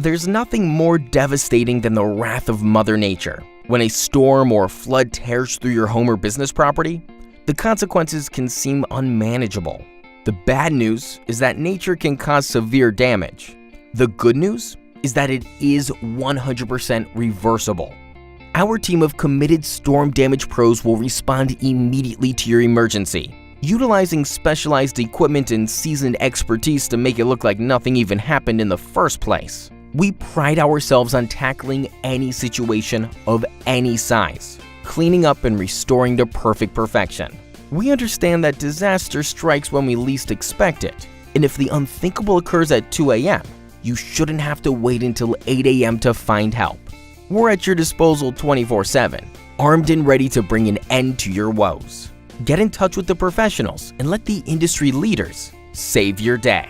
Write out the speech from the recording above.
There's nothing more devastating than the wrath of Mother Nature. When a storm or flood tears through your home or business property, the consequences can seem unmanageable. The bad news is that nature can cause severe damage. The good news is that it is 100% reversible. Our team of committed storm damage pros will respond immediately to your emergency, utilizing specialized equipment and seasoned expertise to make it look like nothing even happened in the first place. We pride ourselves on tackling any situation of any size, cleaning up and restoring to perfect perfection. We understand that disaster strikes when we least expect it, and if the unthinkable occurs at 2 a.m., you shouldn't have to wait until 8 a.m. to find help. We're at your disposal 24/7, armed and ready to bring an end to your woes. Get in touch with the professionals and let the industry leaders save your day.